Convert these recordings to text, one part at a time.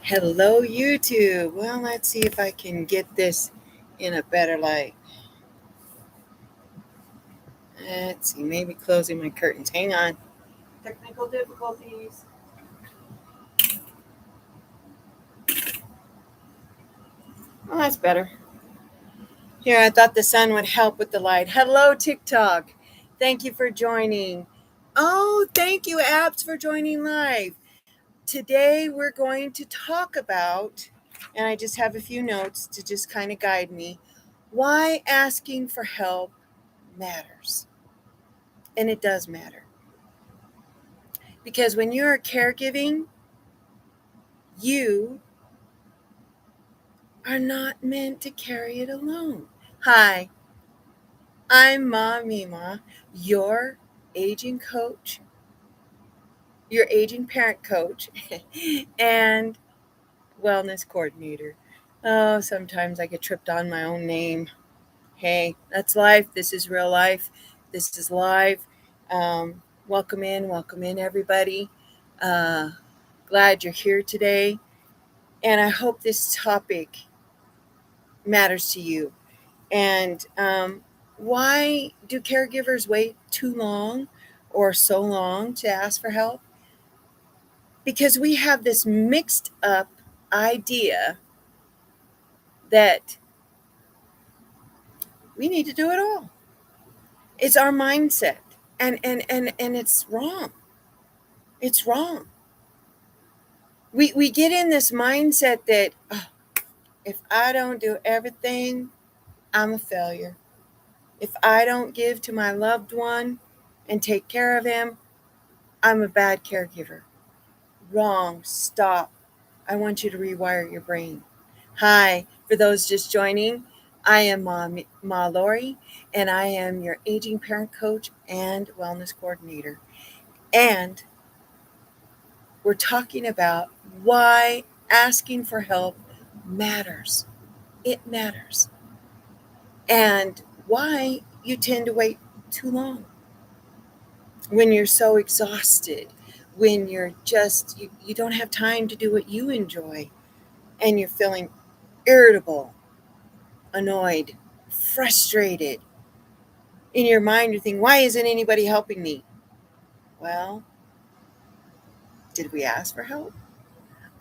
Hello, YouTube. Well, let's see if I can get this in a better light. Let's see, maybe closing my curtains. Hang on. Technical difficulties. Oh, that's better. Here, I thought the sun would help with the light. Hello, TikTok. Thank you for joining. Oh, thank you, apps, for joining live. Today, we're going to talk about, and I just have a few notes to just kind of guide me, why asking for help matters. And it does matter. Because when you're caregiving, you are not meant to carry it alone. Hi, I'm Ma Mima, your aging coach, your aging parent coach, and wellness coordinator. Oh, sometimes I get tripped on my own name. Hey, that's life. This is real life. This is live. Um, welcome in, everybody. Uh, Glad you're here today. And I hope this topic matters to you. And why do caregivers wait too long or so long to ask for help? Because we have this mixed up idea that we need to do it all. It's our mindset. And it's wrong. It's wrong. We get in this mindset that if I don't do everything, I'm a failure. If I don't give to my loved one and take care of him, I'm a bad caregiver. Wrong. Stop. I want you to rewire your brain. Hi, for those just joining, I am Ma Lori, and I am your aging parent coach and wellness coordinator. And we're talking about why asking for help matters. It matters. And why you tend to wait too long when you're so exhausted, when you're just, you don't have time to do what you enjoy, and you're feeling irritable, annoyed, frustrated. In your mind, you're thinking, why isn't anybody helping me? Well, did we ask for help?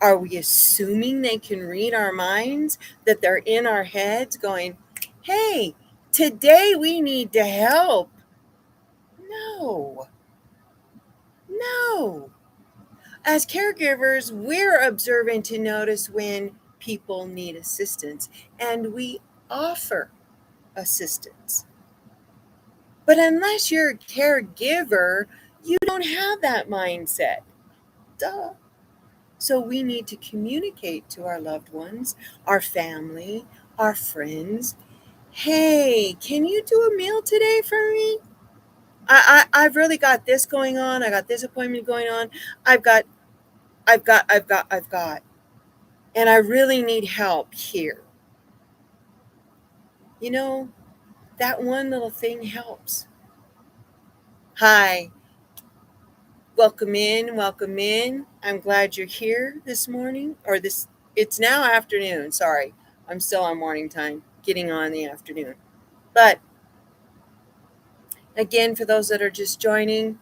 Are we assuming they can read our minds, that they're in our heads going, hey, today we need to help? No, no. As caregivers, we're observant to notice when people need assistance, and we offer assistance. But unless you're a caregiver, you don't have that mindset. Duh. So we need to communicate to our loved ones, our family, our friends. Hey, can you do a meal today for me? I've really got this going on. I got this appointment going on. I've got, I've got. And I really need help here. You know, that one little thing helps. Hi, welcome in, welcome in. I'm glad you're here this morning, or this, it's now afternoon. Sorry, I'm still on morning time, getting on the afternoon. But again, for those that are just joining,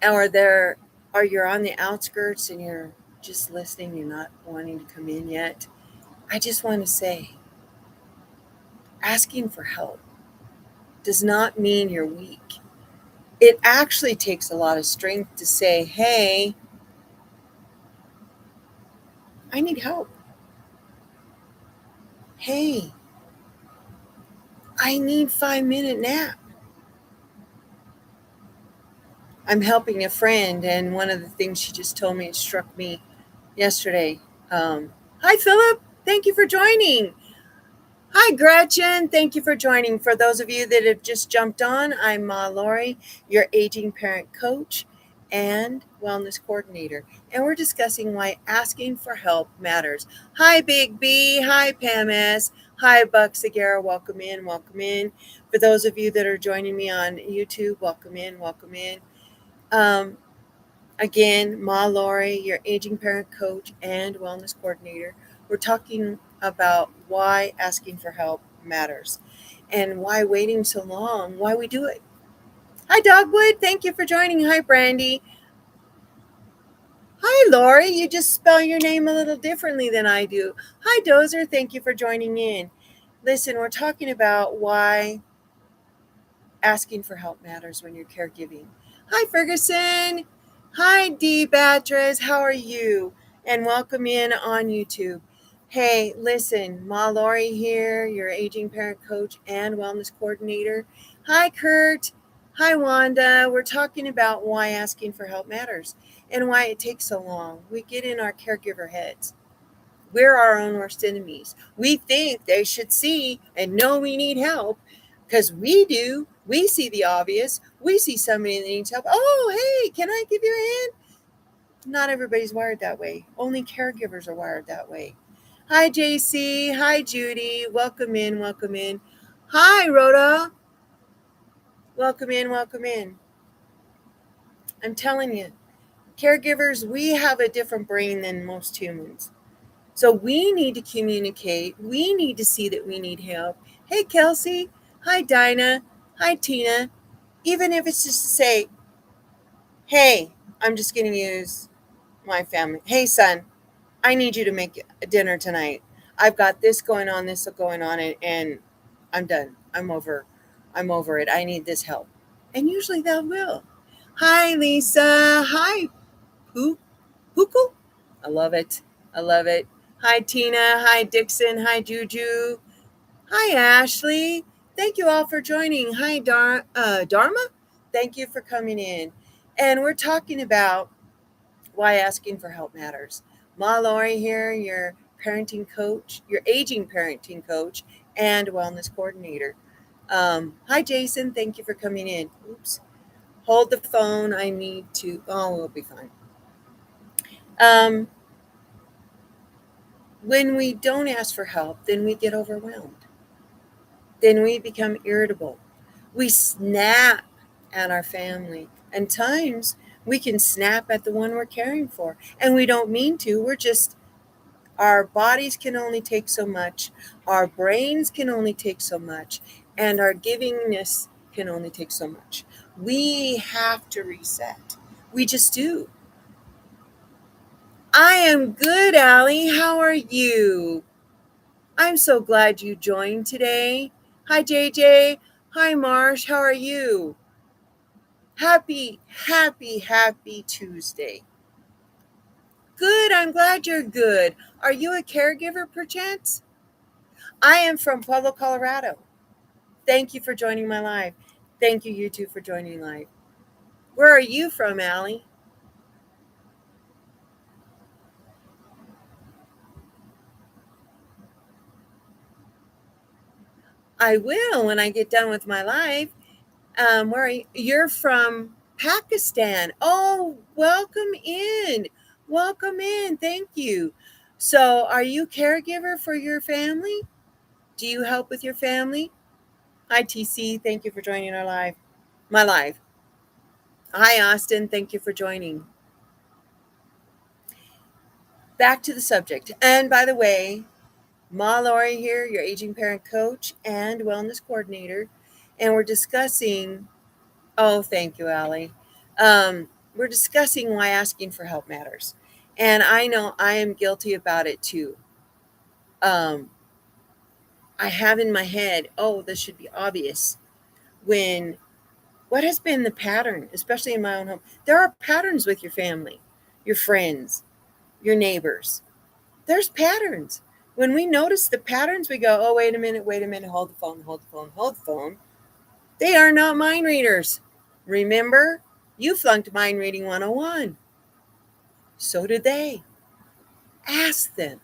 or you're on the outskirts and you're just listening, you're not wanting to come in yet, I just want to say, asking for help does not mean you're weak. It actually takes a lot of strength to say, hey, I need help. Hey, I need 5-minute nap. I'm helping a friend, and one of the things she just told me, it struck me yesterday. Hi, Philip. Thank you for joining. Hi, Gretchen. Thank you for joining. For those of you that have just jumped on, I'm Ma Lori, your aging parent coach and wellness coordinator. And we're discussing why asking for help matters. Hi, Big B. Hi, Pam S. Hi, Buck Segura. Welcome in. Welcome in. For those of you that are joining me on YouTube, welcome in. Welcome in. Um, Again, Ma Lori, your aging parent coach and wellness coordinator. We're talking about why asking for help matters and why waiting so long, why we do it. Hi, Dogwood. Thank you for joining. Hi, Brandy. Hi, Lori. You just spell your name a little differently than I do. Hi, Dozer. Thank you for joining in. Listen, we're talking about why asking for help matters when you're caregiving. Hi, Ferguson. Hi, Dee Beatrice. How are you? And welcome in on YouTube. Hey, listen, Ma Lori here, your aging parent coach and wellness coordinator. Hi, Kurt. Hi, Wanda. We're talking about why asking for help matters and why it takes so long. We get in our caregiver heads. We're our own worst enemies. We think they should see and know we need help because we do. We see the obvious. We see somebody that needs help. Oh, hey, can I give you a hand? Not everybody's wired that way. Only caregivers are wired that way. Hi, JC. Hi, Judy. Welcome in. Welcome in. Hi, Rhoda. Welcome in. Welcome in. I'm telling you, caregivers, we have a different brain than most humans. So we need to communicate. We need to see that we need help. Hey, Kelsey. Hi, Dinah. Hi, Tina. Even if it's just to say, hey, I'm just going to use my family. Hey, son, I need you to make dinner tonight. I've got this going on, and I'm done. I'm over it. I need this help. And usually they will. Hi, Lisa. Hi, Puku. I love it. I love it. Hi, Tina. Hi, Dixon. Hi, Juju. Hi, Ashley. Thank you all for joining. Hi, Dharma. Thank you for coming in. And we're talking about why asking for help matters. Ma Lori here, your parenting coach, your aging parenting coach, and wellness coordinator. Hi, Jason. Thank you for coming in. Oops. Hold the phone. I need to. Oh, we'll be fine. Um, when we don't ask for help, then we get overwhelmed. Then we become irritable. We snap at our family. And times we can snap at the one we're caring for. And we don't mean to. Our bodies can only take so much. Our brains can only take so much. And our givingness can only take so much. We have to reset. We just do. I am good, Allie. How are you? I'm so glad you joined today. Hi, JJ. Hi, Marsh. How are you? Happy Tuesday. Good. I'm glad you're good. Are you a caregiver, perchance? I am from Pueblo, Colorado. Thank you for joining my live. Thank you, you two, for joining live. Where are you from, Allie? I will when I get done with my live. Where are you? You're from Pakistan. Oh, welcome in. Welcome in. Thank you. So, are you caregiver for your family? Do you help with your family? Hi, TC. Thank you for joining our live. My live. Hi, Austin. Thank you for joining. Back to the subject. And by the way, Ma Lori here, your aging parent coach and wellness coordinator. And we're discussing, oh, thank you, Allie. We're discussing why asking for help matters. And I know I am guilty about it too. Um, I have in my head, oh, this should be obvious. When what has been the pattern, especially in my own home? There are patterns with your family, your friends, your neighbors. There's patterns. When we notice the patterns, we go, oh, wait a minute, hold the phone, hold the phone, hold the phone. They are not mind readers. Remember, you flunked Mind Reading 101. So did they. Ask them.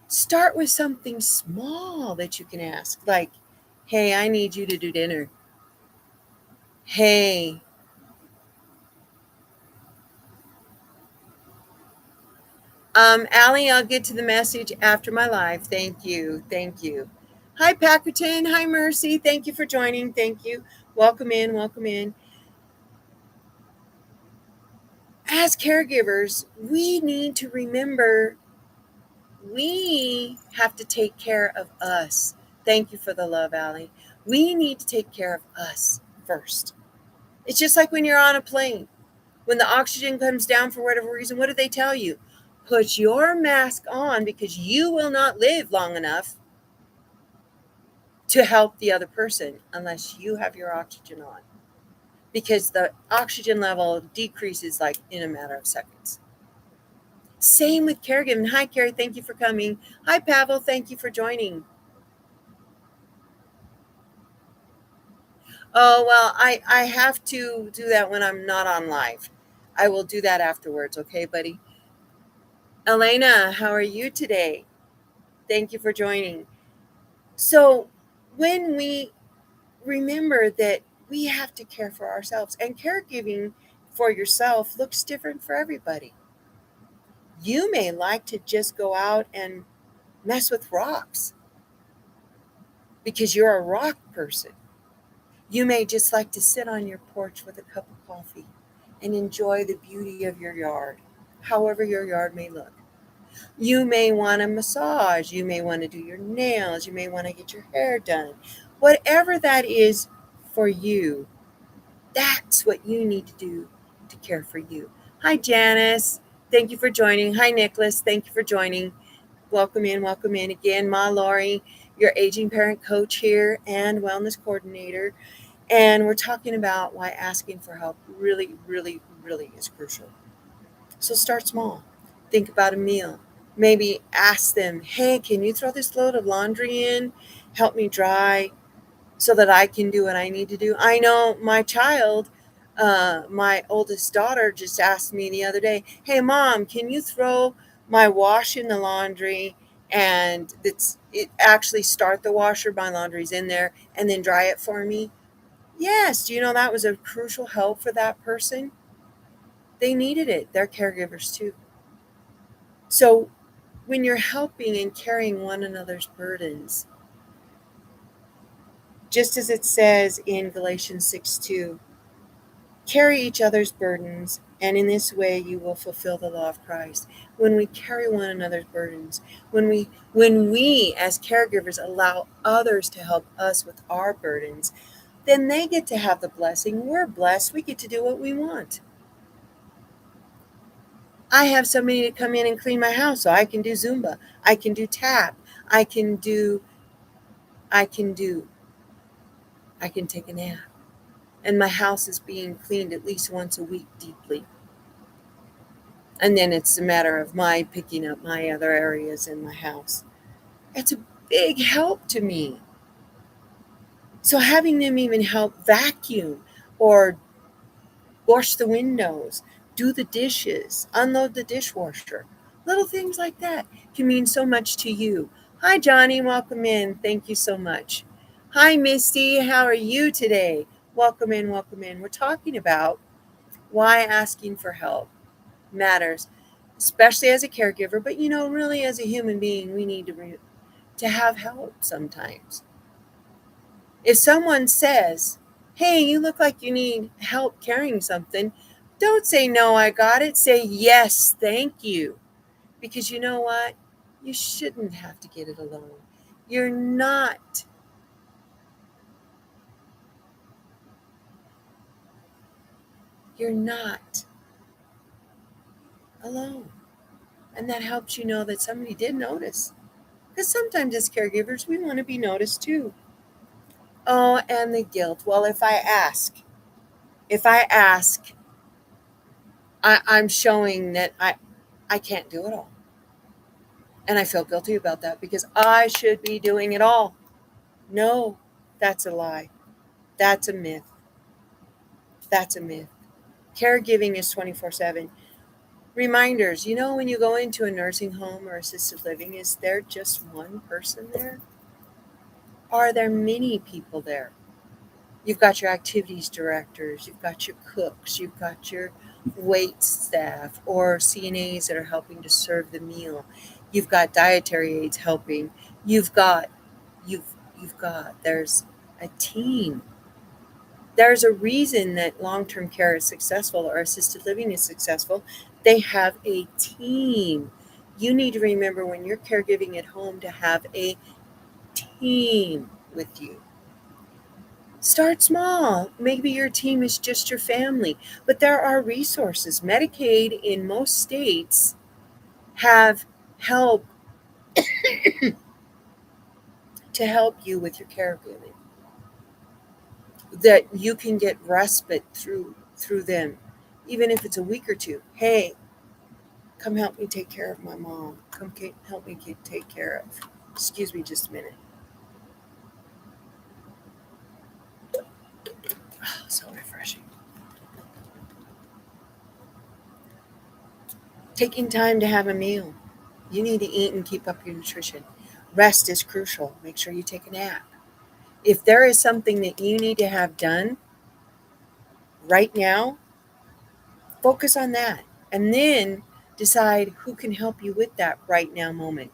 Start with something small that you can ask, like, hey, I need you to do dinner. Hey, Allie, I'll get to the message after my live. Thank you. Thank you. Hi, Packerton. Hi, Mercy. Thank you for joining. Thank you. Welcome in. Welcome in. as caregivers, we need to remember we have to take care of us. Thank you for the love, Allie. We need to take care of us first. It's just like when you're on a plane. When the oxygen comes down for whatever reason, what do they tell you? Put your mask on because you will not live long enough to help the other person unless you have your oxygen on. Because the oxygen level decreases like in a matter of seconds. Same with caregiving. Hi, Carrie. Thank you for coming. Hi, Pavel. Thank you for joining. Oh, well, I have to do that when I'm not on live. I will do that afterwards. Okay, buddy? Elena, how are you today? Thank you for joining. So, when we remember that we have to care for ourselves, and caregiving for yourself looks different for everybody. You may like to just go out and mess with rocks because you're a rock person. You may just like to sit on your porch with a cup of coffee and enjoy the beauty of your yard, however your yard may look. You may want a massage. You may want to do your nails. You may want to get your hair done. Whatever that is for you, that's what you need to do to care for you. Hi, Janice. Thank you for joining. Hi, Nicholas. Thank you for joining. Welcome in. Welcome in again. Ma Laurie, your aging parent coach here and wellness coordinator. And we're talking about why asking for help really, really, really is crucial. So start small. Think about a meal. Maybe ask them, hey, can you throw this load of laundry in? Help me dry so that I can do what I need to do. I know my child, my oldest daughter, just asked me the other day, hey, Mom, can you throw my wash in the laundry and it actually start the washer, my laundry's in there, and then dry it for me? Yes, do you know that was a crucial help for that person? They needed it. They're caregivers too. So when you're helping and carrying one another's burdens, just as it says in Galatians 6:2, carry each other's burdens, and in this way you will fulfill the law of Christ. When we carry one another's burdens, when we as caregivers allow others to help us with our burdens, then they get to have the blessing. We're blessed. We get to do what we want. I have somebody to come in and clean my house, so I can do Zumba. I can do tap. I can do, I can do, I can take a nap. And my house is being cleaned at least once a week deeply. And then it's a matter of my picking up my other areas in my house. It's a big help to me. So having them even help vacuum or wash the windows, do the dishes, unload the dishwasher. Little things like that can mean so much to you. Hi, Johnny. Welcome in. Thank you so much. Hi, Misty. How are you today? Welcome in. Welcome in. We're talking about why asking for help matters, especially as a caregiver, but really as a human being, we need to have help sometimes. If someone says, hey, you look like you need help carrying something, don't say, no, I got it. Say, yes, thank you. Because you know what? You shouldn't have to get it alone. You're not. You're not alone. And that helps you know that somebody did notice. Because sometimes as caregivers, we want to be noticed too. Oh, and the guilt. Well, if I ask, I'm showing that I can't do it all. And I feel guilty about that because I should be doing it all. No, that's a lie. That's a myth. That's a myth. Caregiving is 24/7. Reminders, when you go into a nursing home or assisted living, is there just one person there? Are there many people there? You've got your activities directors, you've got your cooks, you've got your wait staff or CNAs that are helping to serve the meal. You've got dietary aides helping. You've got, there's a team There's a reason that long term care is successful or assisted living is successful. They have a team. You need to remember when you're caregiving at home to have a team with you. Start small. Maybe your team is just your family, but there are resources. Medicaid in most states have help to help you with your caregiving, that you can get respite through them, even if it's a week or two. Hey, come help me take care of my mom. Come help me take care of. Excuse me just a minute. Oh, so refreshing. Taking time to have a meal. You need to eat and keep up your nutrition. Rest is crucial. Make sure you take a nap. If there is something that you need to have done right now, focus on that. And then decide who can help you with that right now moment.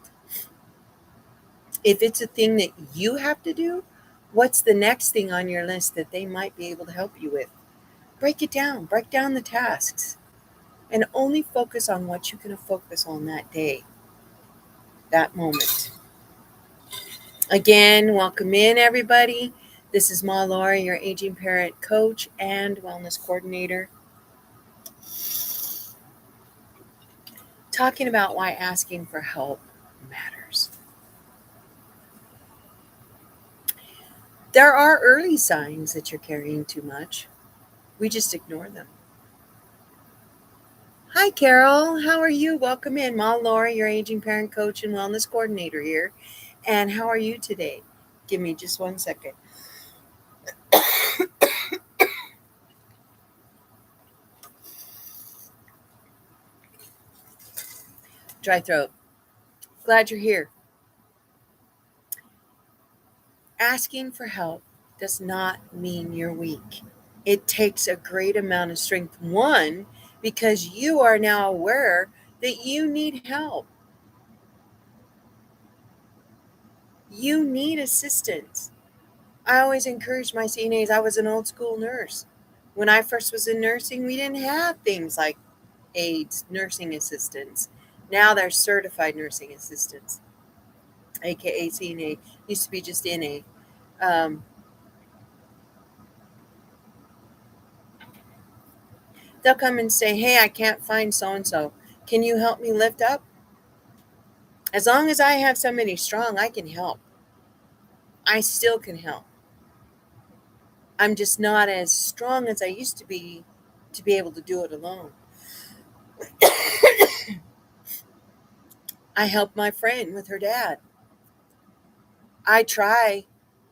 If it's a thing that you have to do, what's the next thing on your list that they might be able to help you with? Break it down, break down the tasks, and only focus on what you can focus on that day, that moment. Again, welcome in everybody. This is Ma Laura, your aging parent coach and wellness coordinator, talking about why asking for help matters. There are early signs that you're carrying too much. We just ignore them. Hi, Carol. How are you? Welcome in. Ma Laura, your aging parent coach and wellness coordinator here. And how are you today? Give me just 1 second. Dry throat. Glad you're here. Asking for help does not mean you're weak. It takes a great amount of strength. One, because you are now aware that you need help. You need assistance. I always encourage my CNAs. I was an old school nurse. When I first was in nursing, we didn't have things like aides, nursing assistants. Now they're certified nursing assistants, aka CNA. Used to be just NA. Um, they'll come and say, "Hey, I can't find so and so. Can you help me lift up?" As long as I have somebody strong, I can help. I still can help. I'm just not as strong as I used to be able to do it alone. I helped my friend with her dad. I try.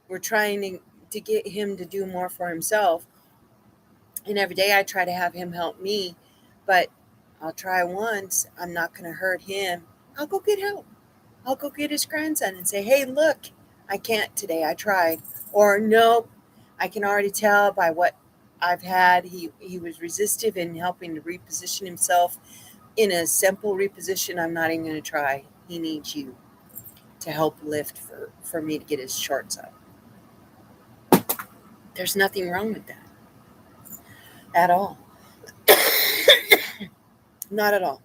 We're trying to get him to do more for himself. And every day I try to have him help me. But I'll try once. I'm not going to hurt him. I'll go get help. I'll go get his grandson and say, "Hey, look, I can't today. I tried." Or, "Nope, I can already tell by what I've had. He was resistive in helping to reposition himself. In a simple reposition, I'm not even going to try. He needs you to help lift for me to get his shorts up." There's nothing wrong with that at all. Not at all.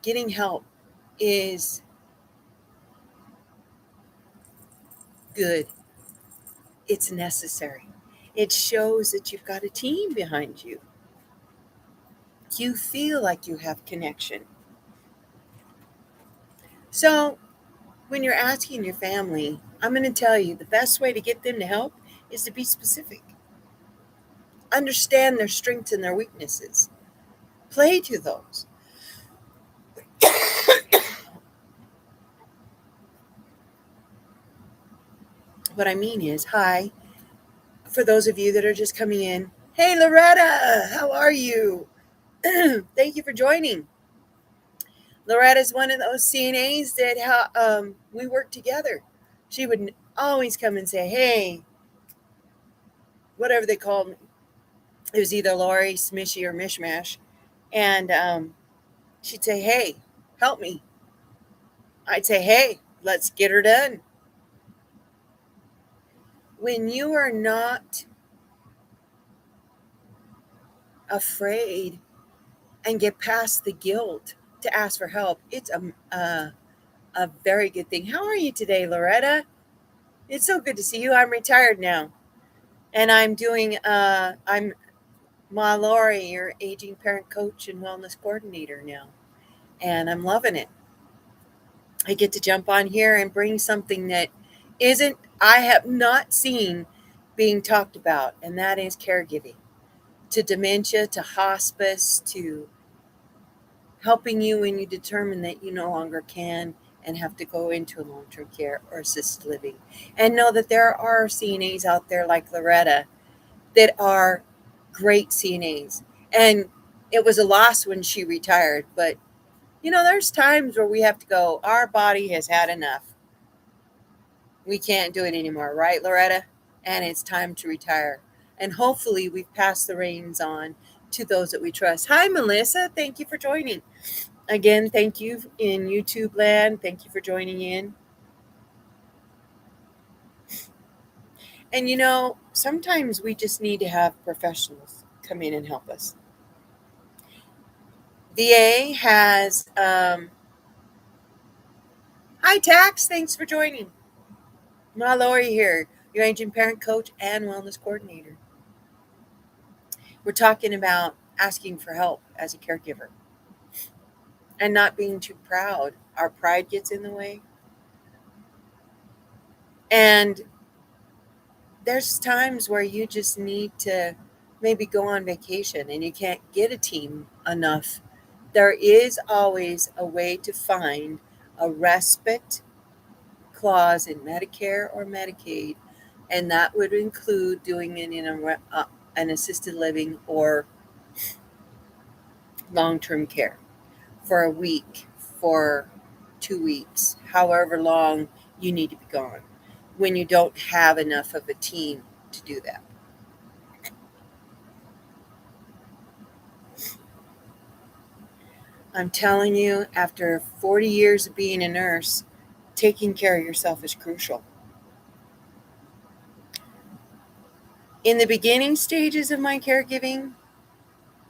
Getting help is good. It's necessary. It shows that you've got a team behind you. You feel like you have connection. So when you're asking your family, I'm going to tell you the best way to get them to help is to be specific. Understand their strengths and their weaknesses. Play to those. What I mean is, hi, for those of you that are just coming in. Hey, Loretta, how are you? Thank you for joining. Loretta's one of those CNAs that we work together. She would always come and say, "Hey," whatever they called me. It was either Lori, Smishy, or Mishmash. And she'd say, "Hey, help me." I'd say, "Hey, let's get her done." When you are not afraid and get past the guilt to ask for help, it's a very good thing. How are you today, Loretta? It's so good to see you. I'm retired now, and I'm Ma Lori, your aging parent coach and wellness coordinator now, and I'm loving it. I get to jump on here and bring something that isn't, I have not seen being talked about, and that is caregiving. To dementia, to hospice, to helping you when you determine that you no longer can and have to go into long term care or assisted living. And know that there are CNAs out there like Loretta that are great CNAs. And it was a loss when she retired, but there's times where we have to go, our body has had enough. We can't do it anymore, right, Loretta? And it's time to retire. And hopefully, we've passed the reins on to those that we trust. Hi, Melissa. Thank you for joining. Again, thank you in YouTube land. Thank you for joining in. And sometimes we just need to have professionals come in and help us. VA has, hi, Tax. Thanks for joining. Ma Lori here, your aging parent coach and wellness coordinator. We're talking about asking for help as a caregiver and not being too proud. Our pride gets in the way. And there's times where you just need to maybe go on vacation and you can't get a team enough. There is always a way to find a respite clause in Medicare or Medicaid, and that would include doing it in an assisted living or long-term care for a week, for 2 weeks, however long you need to be gone, when you don't have enough of a team to do that. I'm telling you, after 40 years of being a nurse, taking care of yourself is crucial. In the beginning stages of my caregiving,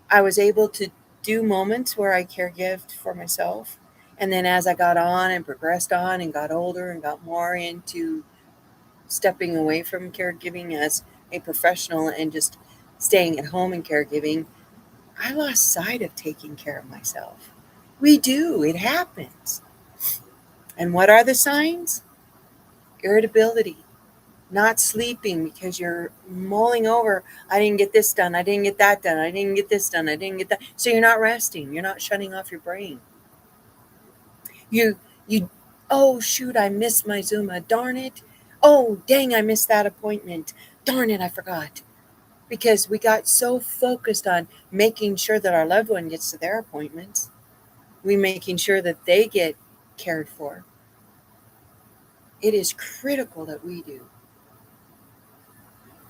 I was able to do moments where I caregived for myself. And then as I got on and progressed on and got older and got more into stepping away from caregiving as a professional and just staying at home and caregiving, I lost sight of taking care of myself. We do, it happens. And what are the signs? Irritability, not sleeping because you're mulling over, I didn't get this done, I didn't get that done, I didn't get this done, I didn't get that. So you're not resting, you're not shutting off your brain. You oh shoot, I missed my Zuma, darn it. Oh dang, I missed that appointment. Darn it, I forgot. Because we got so focused on making sure that our loved one gets to their appointments, we making sure that they get cared for. It is critical that we do.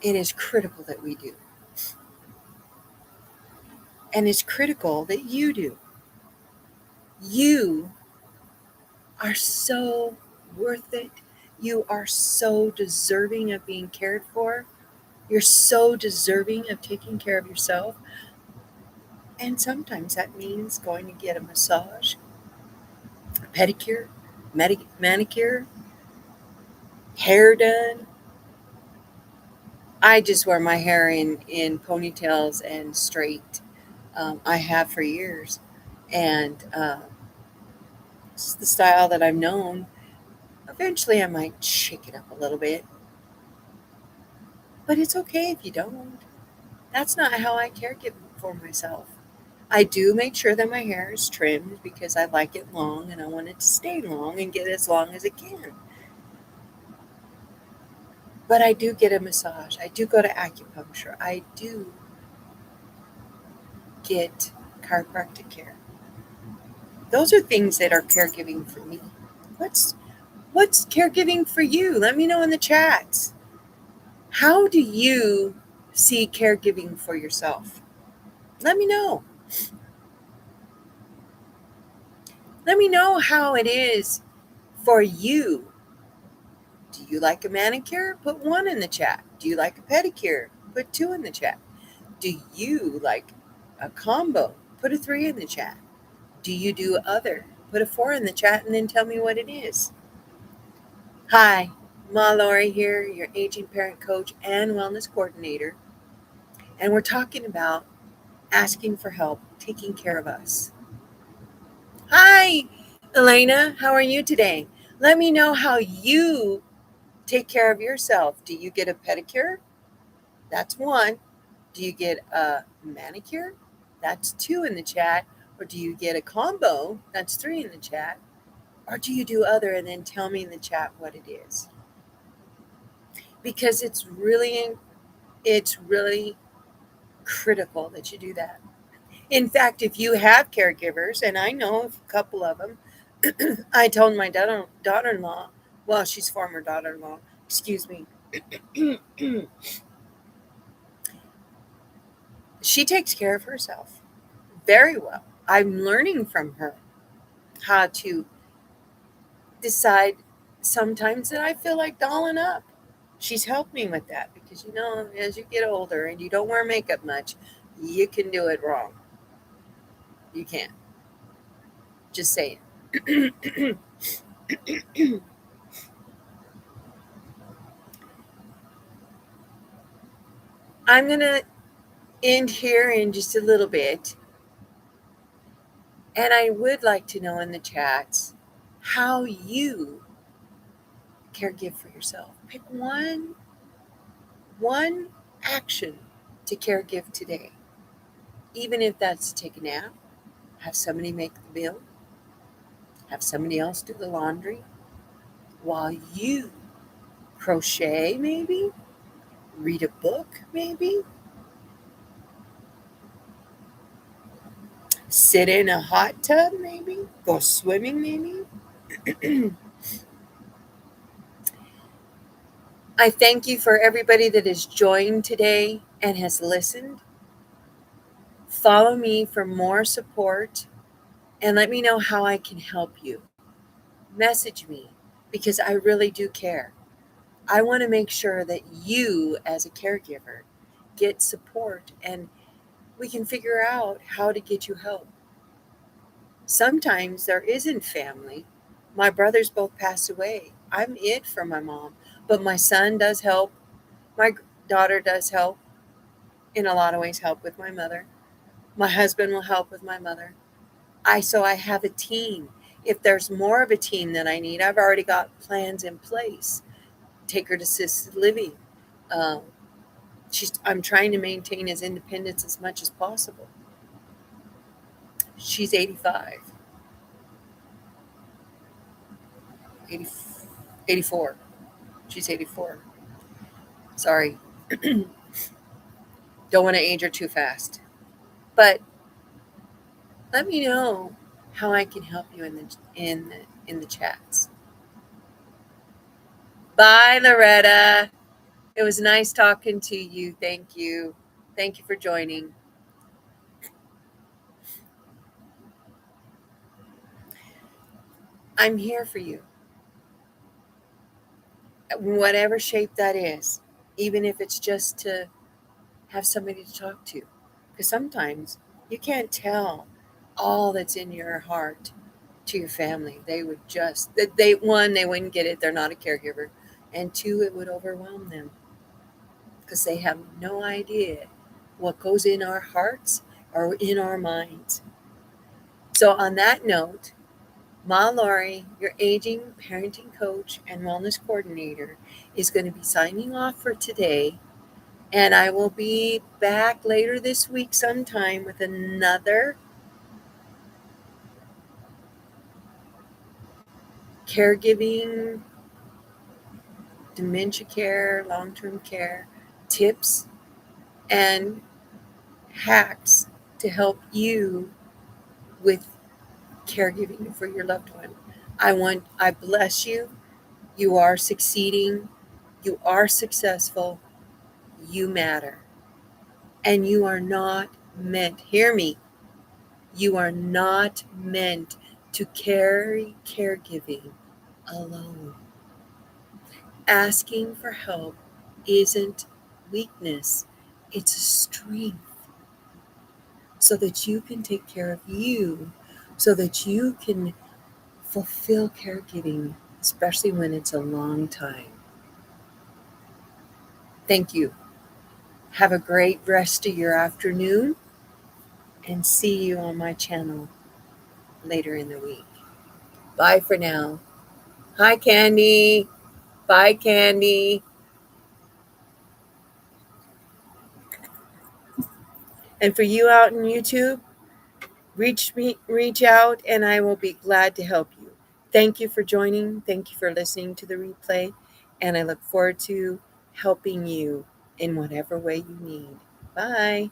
It is critical that we do. And it's critical that you do. You are so worth it. You are so deserving of being cared for. You're so deserving of taking care of yourself. And sometimes that means going to get a massage, a pedicure, manicure, hair done. I just wear my hair in ponytails and straight. I have for years. And it's the style that I've known. Eventually, I might shake it up a little bit. But it's okay if you don't. That's not how I caregive for myself. I do make sure that my hair is trimmed because I like it long and I want it to stay long and get as long as it can. But I do get a massage. I do go to acupuncture. I do get chiropractic care. Those are things that are caregiving for me. What's what's caregiving for you? Let me know in the chats. How do you see caregiving for yourself? Let me know. Let me know how it is for you. Do Do you like a manicure? Put 1 in the chat. Do you like a pedicure? Put 2 in the chat. Do you like a combo? Put a 3 in the chat. Do you do other? Put a 4 in the chat and then tell me what it is. Hi, Ma Lori here, your aging parent coach and wellness coordinator. And we're talking about asking for help, taking care of us. Hi, Elena. How are you today? Let me know how you take care of yourself. Do you get a pedicure? That's 1. Do you get a manicure? That's 2 in the chat. Or do you get a combo? That's 3 in the chat. Or do you do other and then tell me in the chat what it is? Because it's really critical that you do that. In fact, if you have caregivers, and I know a couple of them, I told my daughter-in-law, well, she's former daughter-in-law, excuse me, she takes care of herself very well. I'm learning from her how to decide sometimes that I feel like dolling up. She's helped me with that because, as you get older and you don't wear makeup much, you can do it wrong. You can't. Just say it. I'm going to end here in just a little bit. And I would like to know in the chats how you caregive for yourself. Pick one action to caregive today. Even if that's to take a nap, have somebody make the meal, have somebody else do the laundry, while you crochet maybe, read a book maybe, sit in a hot tub maybe, go swimming maybe. I thank you for everybody that has joined today and has listened. Follow me for more support and let me know how I can help you. Message me because I really do care. I want to make sure that you, as a caregiver, get support and we can figure out how to get you help. Sometimes there isn't family. My brothers both passed away. I'm it for my mom, but my son does help. My daughter does help in a lot of ways, help with my mother. My husband will help with my mother. So I have a team. If there's more of a team that I need, I've already got plans in place. Take her to assisted living. Um, I'm trying to maintain his independence as much as possible. She's 85. 80, 84. She's 84. Sorry. Don't want to age her too fast. But let me know how I can help you in the chats. Bye, Loretta. It was nice talking to you. Thank you. Thank you for joining. I'm here for you. Whatever shape that is, even if it's just to have somebody to talk to. Because sometimes you can't tell all that's in your heart to your family. They would they wouldn't get it. They're not a caregiver. And 2, it would overwhelm them because they have no idea what goes in our hearts or in our minds. So on that note, Ma Lori, your aging parenting coach and wellness coordinator, is going to be signing off for today. And I will be back later this week sometime with another caregiving, dementia care, long-term care tips and hacks to help you with caregiving for your loved one. I bless you. You are succeeding. You are successful. You matter. And you are not meant, hear me, you are not meant to carry caregiving alone. Asking for help isn't weakness, it's a strength so that you can take care of you, so that you can fulfill caregiving, especially when it's a long time. Thank you. Have a great rest of your afternoon and see you on my channel later in the week. Bye for now. Hi, Candy. Bye, Candy. And for you out in YouTube, reach out, and I will be glad to help you. Thank you for joining. Thank you for listening to the replay, and I look forward to helping you in whatever way you need. Bye.